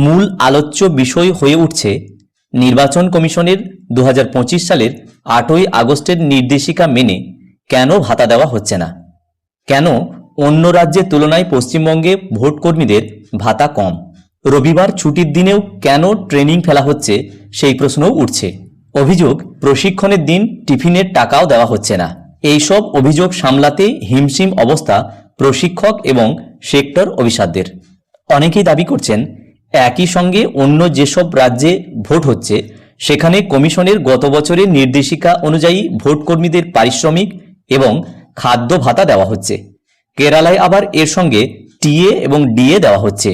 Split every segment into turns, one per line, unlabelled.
মূল আলোচ্য বিষয় হয়ে উঠছে নির্বাচন কমিশনের 2025 সালের 8ই আগস্টের নির্দেশিকা মেনে কেন ভাতা দেওয়া হচ্ছে না, কেন অন্য রাজ্যের তুলনায় পশ্চিমবঙ্গে ভোটকর্মীদের ভাতা কম, রবিবার ছুটির দিনেও কেন ট্রেনিং ফেলা হচ্ছে সেই প্রশ্নও উঠছে। অভিযোগ, প্রশিক্ষণের দিন টিফিনের টাকাও দেওয়া হচ্ছে না। এইসব অভিযোগ সামলাতে হিমশিম অবস্থা প্রশিক্ষক এবং সেক্টর অফিসারদের। অনেকেই দাবি করছেন, একই সঙ্গে অন্য যেসব রাজ্যে ভোট হচ্ছে সেখানে কমিশনের গত বছরের নির্দেশিকা অনুযায়ী ভোটকর্মীদের পারিশ্রমিক এবং খাদ্য ভাতা দেওয়া হচ্ছে। কেরালায় আবার এর সঙ্গে টিএ এবং ডিএ দেওয়া হচ্ছে।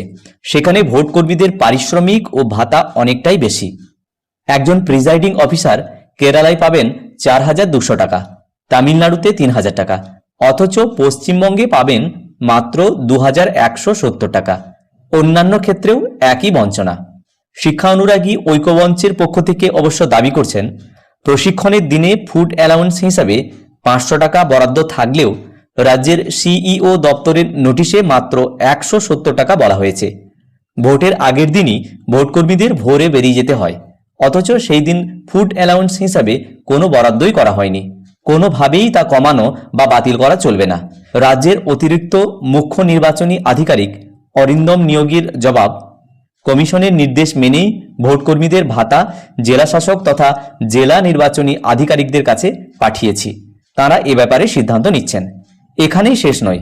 সেখানে ভোটকর্মীদের পারিশ্রমিক ও ভাতা অনেকটাই বেশি। একজন প্রিজাইডিং অফিসার কেরালায় পাবেন 4,200 টাকা, তামিলনাড়ুতে 3,000 টাকা, অথচ পশ্চিমবঙ্গে পাবেন মাত্র 2,170 টাকা। অন্যান্য ক্ষেত্রেও একই বঞ্চনা। শিক্ষা অনুরাগী ঐক্যমঞ্চের পক্ষ থেকে অবশ্য দাবি করছেন, প্রশিক্ষণের দিনে ফুড অ্যালাউন্স হিসাবে 500 টাকা বরাদ্দ থাকলেও রাজ্যের সিইও দপ্তরের নোটিশে মাত্র 170 টাকা বলা হয়েছে। ভোটের আগের দিনই ভোটকর্মীদের ভোরে বেরিয়ে যেতে হয়, অথচ সেই দিন ফুড অ্যালাউন্স হিসাবে কোনো বরাদ্দই করা হয়নি। কোনোভাবেই তা কমানো বা বাতিল করা চলবে না। রাজ্যের অতিরিক্ত মুখ্য নির্বাচনী আধিকারিক অরিন্দম নিয়োগীর জবাব, কমিশনের নির্দেশ মেনেই ভোটকর্মীদের ভাতা জেলা শাসক তথা জেলা নির্বাচনী আধিকারিকদের কাছে পাঠিয়েছি। তারা এ ব্যাপারে সিদ্ধান্ত নিচ্ছেন। এখানেই শেষ নয়,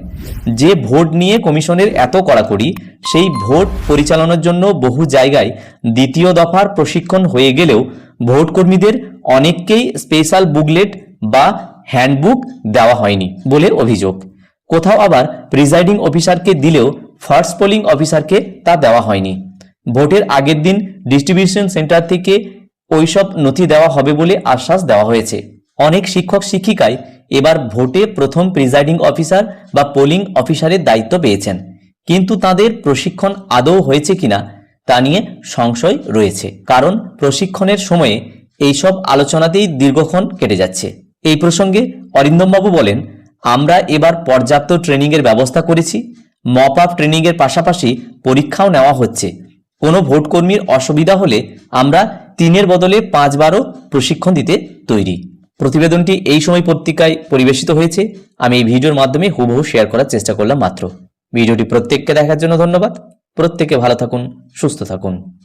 যে ভোট নিয়ে কমিশনের এত কড়াকড়ি, সেই ভোট পরিচালনার জন্য বহু জায়গায় দ্বিতীয় দফার প্রশিক্ষণ হয়ে গেলেও ভোটকর্মীদের অনেককেই স্পেশাল বুকলেট বা হ্যান্ডবুক দেওয়া হয়নি বলে অভিযোগ। কোথাও আবার প্রিজাইডিং অফিসারকে দিলেও ফার্স্ট পোলিং অফিসারকে তা দেওয়া হয়নি। ভোটের আগের দিন ডিস্ট্রিবিউশন সেন্টার থেকে ওইসব নথি দেওয়া হবে বলে আশ্বাস দেওয়া হয়েছে। অনেক শিক্ষক শিক্ষিকাই এবার ভোটে প্রথম প্রিজাইডিং অফিসার বা পোলিং অফিসারের দায়িত্ব পেয়েছেন, কিন্তু তাদের প্রশিক্ষণ আদৌ হয়েছে কিনা তা নিয়ে সংশয় রয়েছে। কারণ প্রশিক্ষণের সময়ে এইসব আলোচনাতেই দীর্ঘক্ষণ কেটে যাচ্ছে। এই প্রসঙ্গে অরিন্দমবাবু বলেন, আমরা এবার পর্যাপ্ত ট্রেনিংয়ের ব্যবস্থা করেছি। মপ আপ ট্রেনিংয়ের পাশাপাশি পরীক্ষাও নেওয়া হচ্ছে। কোনো ভোটকর্মীর অসুবিধা হলে আমরা 3-এর বদলে 5বারও প্রশিক্ষণ দিতে তৈরি। প্রতিবেদনটি এই সময় পত্রিকায় পরিবেশিত হয়েছে। আমি এই ভিডিওর মাধ্যমে হুবহু শেয়ার করার চেষ্টা করলাম মাত্র। ভিডিওটি প্রত্যেককে দেখার জন্য ধন্যবাদ। প্রত্যেকে ভালো থাকুন, সুস্থ থাকুন।